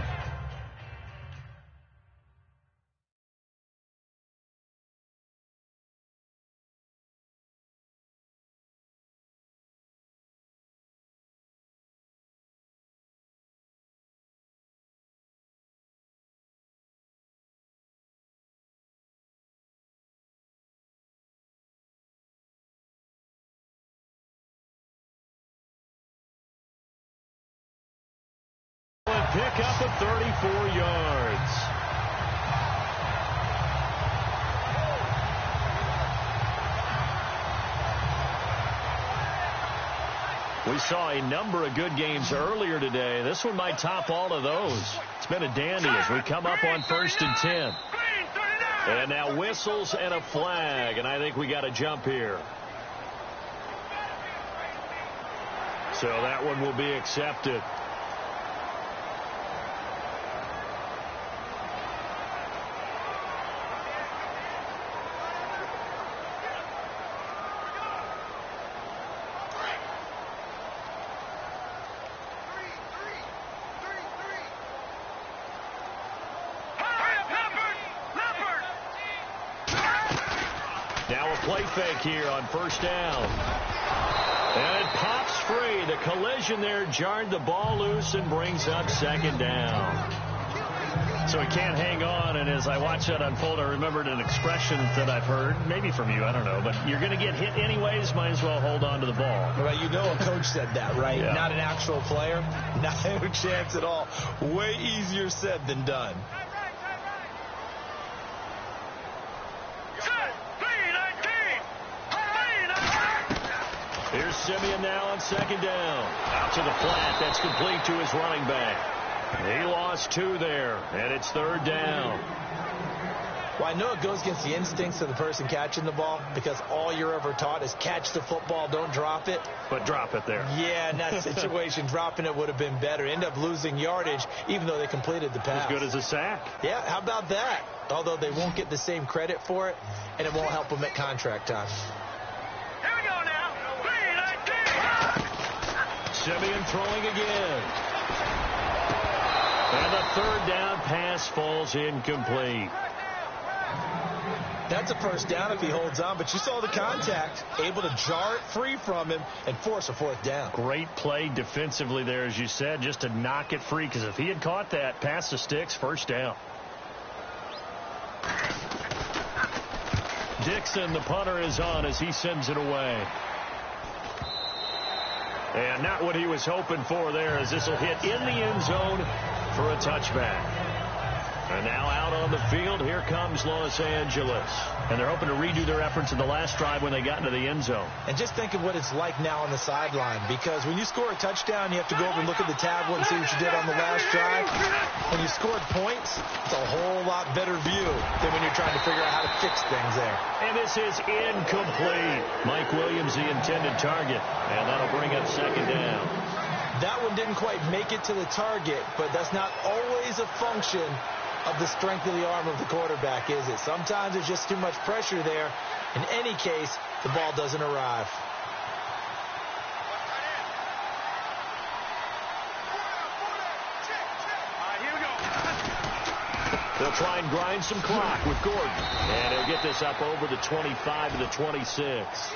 Pick up of 34 yards. We saw a number of good games earlier today. This one might top all of those. It's been a dandy as we come up on 1st and 10. And now whistles and a flag, and I think we got a jump here. So that one will be accepted. Play fake here on 1st down. And it pops free. The collision there jarred the ball loose and brings up 2nd down. So he can't hang on, and as I watch that unfold, I remembered an expression that I've heard, maybe from you, I don't know, but you're going to get hit anyways, might as well hold on to the ball. Well, you know a coach said that, right? Yeah. Not an actual player. Not a chance at all. Way easier said than done. Here's Simeon now on 2nd down. Out to the flat. That's complete to his running back. He lost 2 there, and it's 3rd down. Well, I know it goes against the instincts of the person catching the ball because all you're ever taught is catch the football, don't drop it. But drop it there. Yeah, in that situation, dropping it would have been better. End up losing yardage, even though they completed the pass. As good as a sack. Yeah, how about that? Although they won't get the same credit for it, and it won't help them at contract time. Here we go now. Simeon throwing again. And the 3rd down pass falls incomplete. That's a 1st down if he holds on, but you saw the contact, able to jar it free from him and force a 4th down. Great play defensively there, as you said, just to knock it free, because if he had caught that, pass the sticks, 1st down. Dixon, the punter, is on as he sends it away. And not what he was hoping for there, as this will hit in the end zone for a touchback. And now out on the field, here comes Los Angeles. And they're hoping to redo their efforts in the last drive when they got into the end zone. And just think of what it's like now on the sideline, because when you score a touchdown, you have to go over and look at the tablet and see what you did on the last drive. When you scored points, it's a whole lot better view than when you're trying to figure out how to fix things there. And this is incomplete. Mike Williams, the intended target. And that'll bring up second down. That one didn't quite make it to the target, but that's not always a function of the strength of the arm of the quarterback, is it? Sometimes there's just too much pressure there. In any case, the ball doesn't arrive. They'll try and grind some clock with Gordon. And he'll get this up over the 25 to the 26.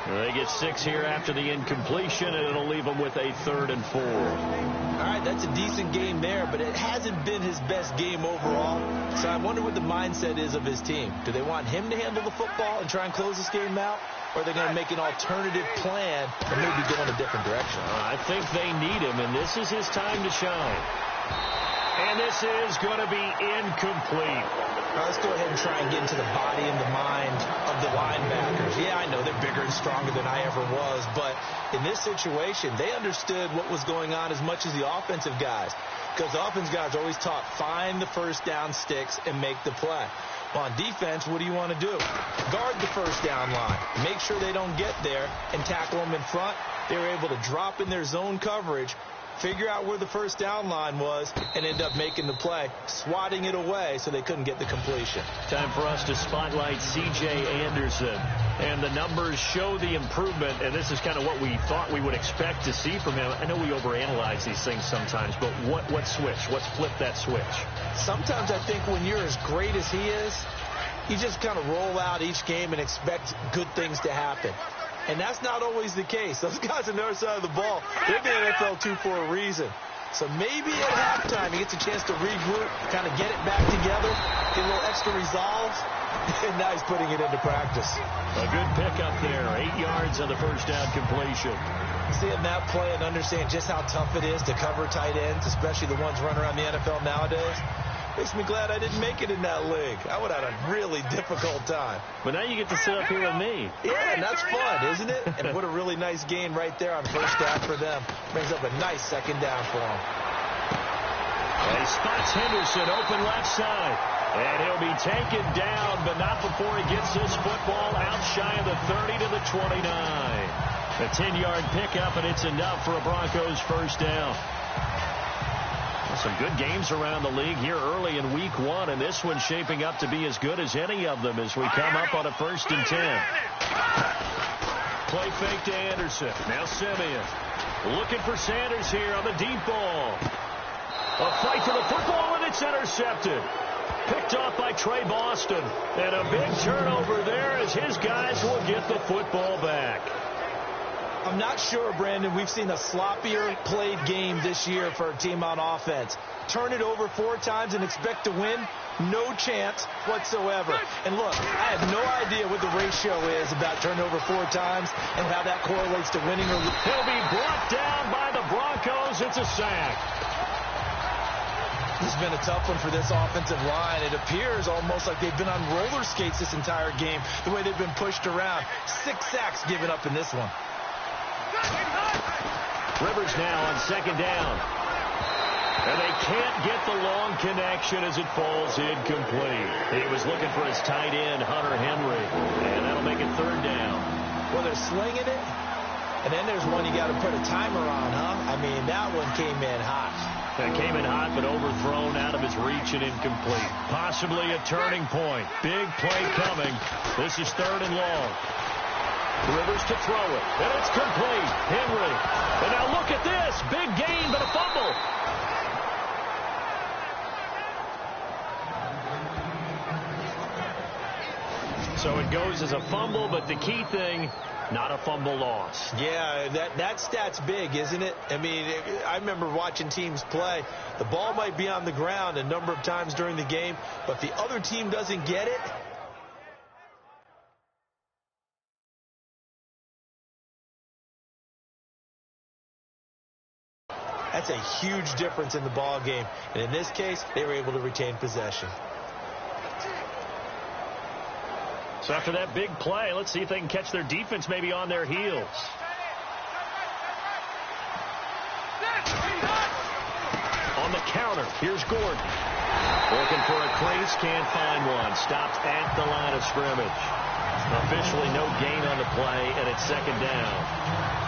They get 6 here after the incompletion, and it'll leave them with a 3rd and 4. All right, that's a decent game there, but it hasn't been his best game overall. So I wonder what the mindset is of his team. Do they want him to handle the football and try and close this game out? Or are they going to make an alternative plan and maybe go in a different direction? I think they need him, and this is his time to shine. And this is going to be incomplete. Let's go ahead and try and get into the body and the mind of the linebackers. Yeah, I know they're bigger and stronger than I ever was, but in this situation, they understood what was going on as much as the offensive guys, because the offensive guys are always taught, find the first down sticks and make the play. Well, on defense, what do you want to do? Guard the first down line. Make sure they don't get there and tackle them in front. They were able to drop in their zone coverage, figure out where the first down line was, and end up making the play, swatting it away so they couldn't get the completion. Time for us to spotlight C.J. Anderson. And the numbers show the improvement, and this is kind of what we thought we would expect to see from him. I know we overanalyze these things sometimes, but what switch? What's flipped that switch? Sometimes I think when you're as great as he is, you just kind of roll out each game and expect good things to happen. And that's not always the case. Those guys on the other side of the ball, they're in the NFL 2 for a reason. So maybe at halftime he gets a chance to regroup, kind of get it back together, get a little extra resolve, and now he's putting it into practice. A good pickup there, 8 yards on the first down completion. Seeing that play and understand just how tough it is to cover tight ends, especially the ones running around the NFL nowadays, makes me glad I didn't make it in that league. I would have had a really difficult time. But now you get to sit up here with me. Yeah, and that's fun, isn't it? And what a really nice game right there on first down for them. Brings up a nice second down for them. And he spots Henderson open left side. And he'll be taken down, but not before he gets this football out shy of the 30 to the 29. A 10-yard pickup, and it's enough for a Broncos first down. Some good games around the league here early in week 1, and this one's shaping up to be as good as any of them as we come up on a 1st and 10. Play fake to Anderson. Now Simeon looking for Sanders here on the deep ball. A fight for the football, and it's intercepted. Picked off by Trey Boston. And a big turnover there as his guys will get the football back. I'm not sure, Brandon, we've seen a sloppier played game this year for a team on offense. Turn it over 4 times and expect to win? No chance whatsoever. And look, I have no idea what the ratio is about turnover 4 times and how that correlates to winning or losing. He'll be brought down by the Broncos. It's a sack. This has been a tough one for this offensive line. It appears almost like they've been on roller skates this entire game, the way they've been pushed around. 6 sacks given up in this one. Rivers now on second down. And they can't get the long connection as it falls incomplete. He was looking for his tight end, Hunter Henry. And that'll make it 3rd down. Well, they're slinging it. And then there's one you got to put a timer on, huh? I mean, that one came in hot. That came in hot, but overthrown out of his reach and incomplete. Possibly a turning point. Big play coming. This is 3rd and long. Rivers to throw it, and it's complete. Henry. And now look at this. Big gain, but a fumble. So it goes as a fumble, but the key thing, not a fumble loss. Yeah, that stat's big, isn't it? I mean, I remember watching teams play. The ball might be on the ground a number of times during the game, but if the other team doesn't get it, That's a huge difference in the ball game. And in this case, they were able to retain possession. So after that big play, let's see if they can catch their defense maybe on their heels. On the counter, here's Gordon. Looking for a crease, can't find one. Stopped at the line of scrimmage. Officially no gain on the play, and it's second down.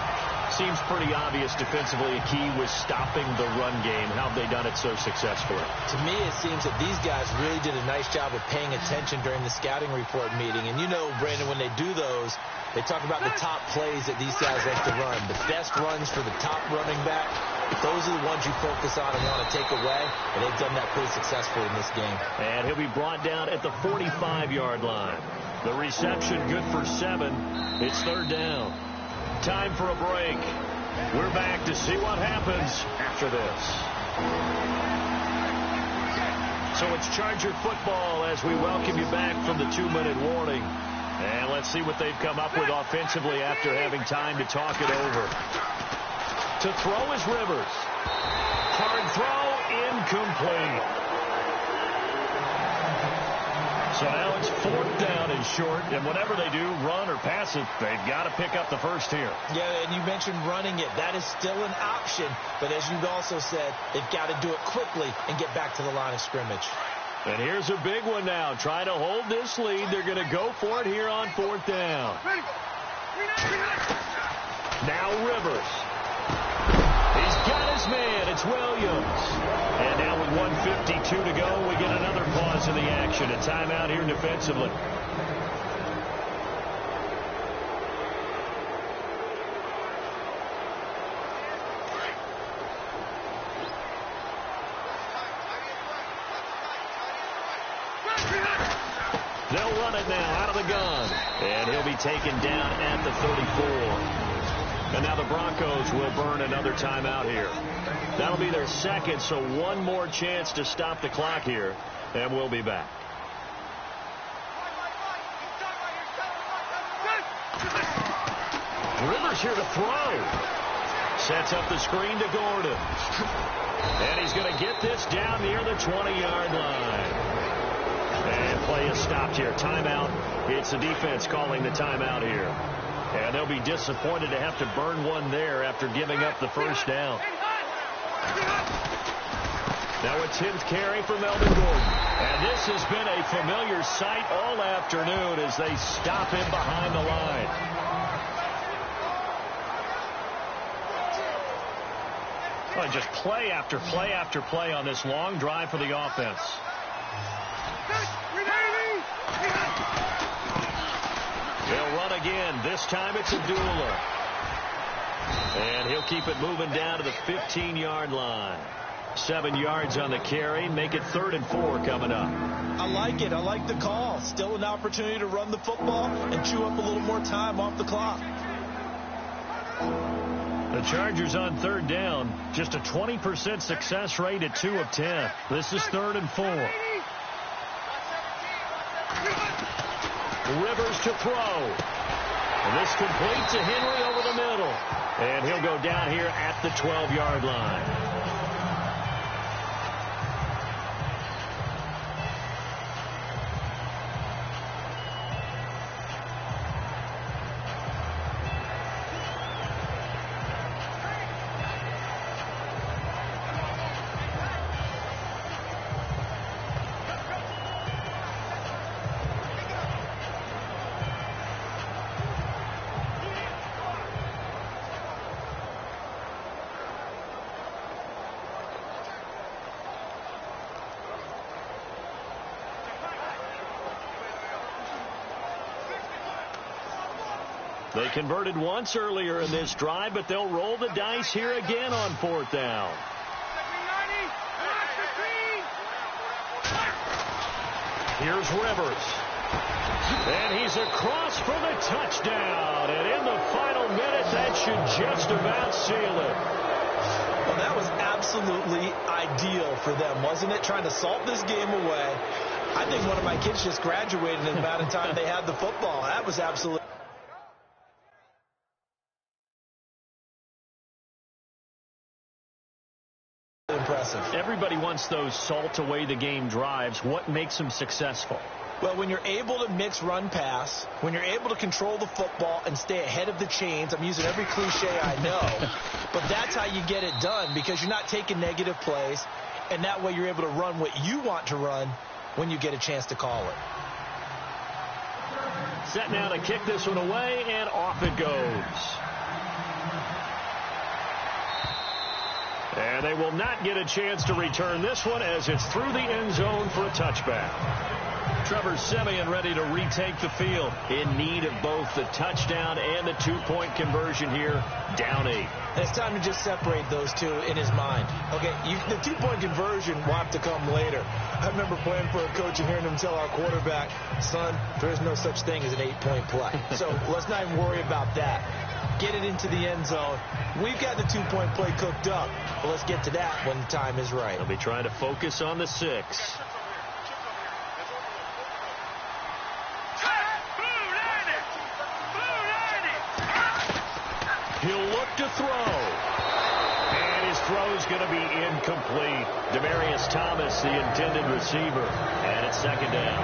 Seems pretty obvious defensively a key was stopping the run game. How have they done it so successfully? To me, it seems that these guys really did a nice job of paying attention during the scouting report meeting. And you know, Brandon, when they do those, they talk about the top plays that these guys like to run. The best runs for the top running back, those are the ones you focus on and want to take away. And they've done that pretty successfully in this game. And he'll be brought down at the 45-yard line. The reception good for 7. It's third down. Time for a break. We're back to see what happens after this. So it's Charger football as we welcome you back from the 2-minute warning. And let's see what they've come up with offensively after having time to talk it over. To throw is Rivers. Hard throw, incomplete. So now it's fourth down and short, and whatever they do, run or pass it, they've got to pick up the first here. Yeah, and you mentioned running it. That is still an option, but as you've also said, they've got to do it quickly and get back to the line of scrimmage. And here's a big one now. Trying to hold this lead. They're going to go for it here on fourth down. Now Rivers. He's got his man. It's Williams. And now with 1:52 to go, we get another pause in the action. A timeout here defensively. They'll run it now out of the gun. And he'll be taken down at the 34. And now the Broncos will burn another timeout here. That'll be their second, so one more chance to stop the clock here. And we'll be back. Rivers here to throw. Sets up the screen to Gordon. And he's going to get this down near the 20-yard line. And play is stopped here. Timeout. It's the defense calling the timeout here. And they'll be disappointed to have to burn one there after giving up the first down. Now it's his carry for Melvin Gordon. And this has been a familiar sight all afternoon as they stop him behind the line. Well, just play after play after play on this long drive for the offense. They'll run again. This time it's Abdullah. And he'll keep it moving down to the 15-yard line. 7 yards on the carry. Make it 3rd and 4 coming up. I like it. I like the call. Still an opportunity to run the football and chew up a little more time off the clock. The Chargers on 3rd down. Just a 20% success rate at 2 of 10. This is 3rd and 4. Rivers to throw. And this complete to Henry over the middle. And he'll go down here at the 12-yard line. They converted once earlier in this drive, but they'll roll the dice here again on 4th down. Here's Rivers. And he's across for the touchdown. And in the final minute, that should just about seal it. Well, that was absolutely ideal for them, wasn't it? Trying to salt this game away. I think one of my kids just graduated in the amount of time they had the football. That was absolutely impressive. Everybody wants those salt-away-the-game drives. What makes them successful? Well, when you're able to mix run-pass, when you're able to control the football and stay ahead of the chains, I'm using every cliche I know, but that's how you get it done because you're not taking negative plays, and that way you're able to run what you want to run when you get a chance to call it. Set now to kick this one away, and off it goes. And they will not get a chance to return this one as it's through the end zone for a touchback. Trevor Siemian ready to retake the field, in need of both the touchdown and the two-point conversion here, down 8. And it's time to just separate those two in his mind. Okay, the two-point conversion will have to come later. I remember playing for a coach and hearing him tell our quarterback, son, there is no such thing as an 8-point play. So let's not even worry about that. Get it into the end zone. We've got the two-point play cooked up, but let's get to that when the time is right. They'll be trying to focus on the 6. He'll look to throw. And his throw's going to be incomplete. Demaryius Thomas, the intended receiver. And it's second down.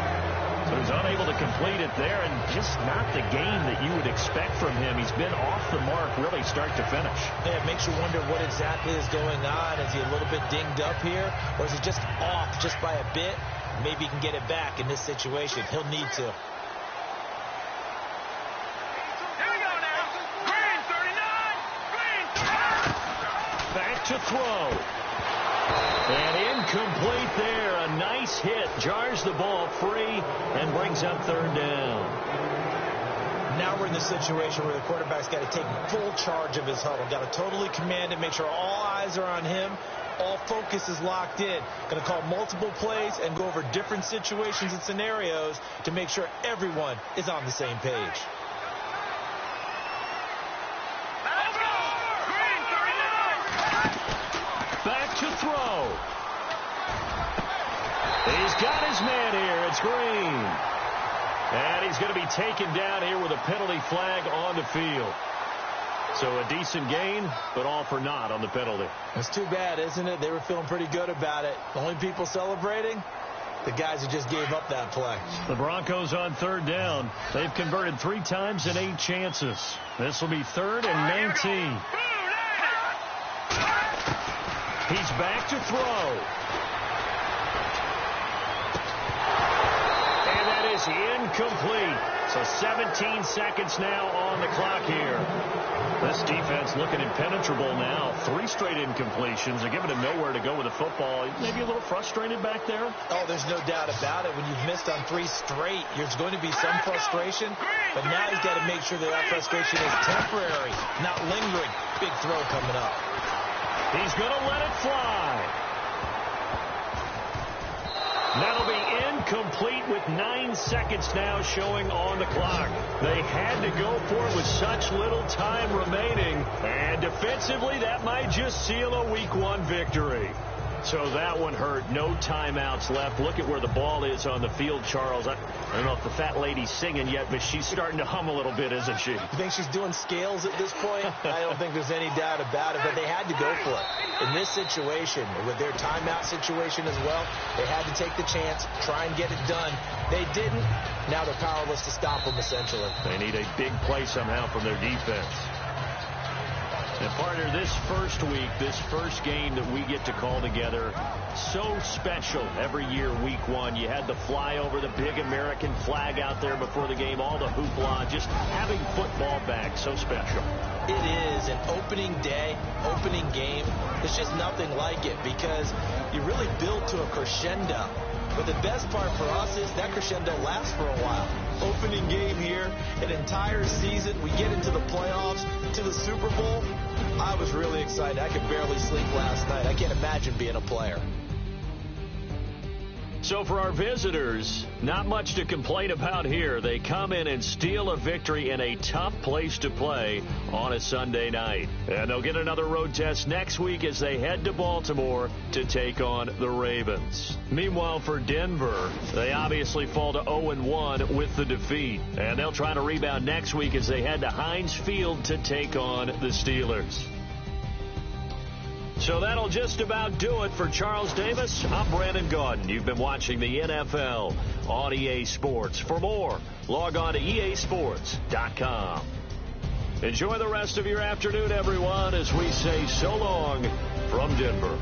So he's unable to complete it there, and just not the game that you would expect from him. He's been off the mark really start to finish. Yeah, it makes you wonder what exactly is going on. Is he a little bit dinged up here, or is he just off just by a bit? Maybe he can get it back in this situation. He'll need to. To throw. And incomplete there. A nice hit. Jars the ball free and brings up third down. Now we're in the situation where the quarterback's got to take full charge of his huddle. Got to totally command it, make sure all eyes are on him. All focus is locked in. Going to call multiple plays and go over different situations and scenarios to make sure everyone is on the same page. Back to throw. He's got his man here. It's Green. And he's going to be taken down here with a penalty flag on the field. So a decent gain, but all for naught on the penalty. It's too bad, isn't it? They were feeling pretty good about it. The only people celebrating, the guys who just gave up that play. The Broncos on third down. They've converted 3 times in 8 chances. This will be 3rd and 19. He's back to throw. And that is incomplete. So 17 seconds now on the clock here. This defense looking impenetrable now. 3 straight incompletions. They're giving him nowhere to go with the football. Maybe a little frustrated back there. Oh, there's no doubt about it. When you've missed on 3 straight, there's going to be some frustration. But now he's got to make sure that frustration is temporary, not lingering. Big throw coming up. He's going to let it fly. That'll be incomplete with 9 seconds now showing on the clock. They had to go for it with such little time remaining. And defensively, that might just seal a Week 1 victory. So that one hurt. No timeouts left. Look at where the ball is on the field, Charles. I don't know if the fat lady's singing yet, but she's starting to hum a little bit, isn't she? You think she's doing scales at this point? I don't think there's any doubt about it, but they had to go for it. In this situation, with their timeout situation as well, they had to take the chance, try and get it done. They didn't. Now they're powerless to stop them, essentially. They need a big play somehow from their defense. And partner, this first week, this first game that we get to call together, so special every year, Week 1. You had the flyover, the big American flag out there before the game, all the hoopla, just having football back, so special. It is an opening day, opening game. There's just nothing like it because you really build to a crescendo. But the best part for us is that crescendo lasts for a while. Opening game here, an entire season. We get into the playoffs, to the Super Bowl. I was really excited. I could barely sleep last night. I can't imagine being a player. So for our visitors, not much to complain about here. They come in and steal a victory in a tough place to play on a Sunday night. And they'll get another road test next week as they head to Baltimore to take on the Ravens. Meanwhile, for Denver, they obviously fall to 0-1 with the defeat. And they'll try to rebound next week as they head to Heinz Field to take on the Steelers. So that'll just about do it for Charles Davis. I'm Brandon Gaudin. You've been watching the NFL on EA Sports. For more, log on to easports.com. Enjoy the rest of your afternoon, everyone, as we say so long from Denver.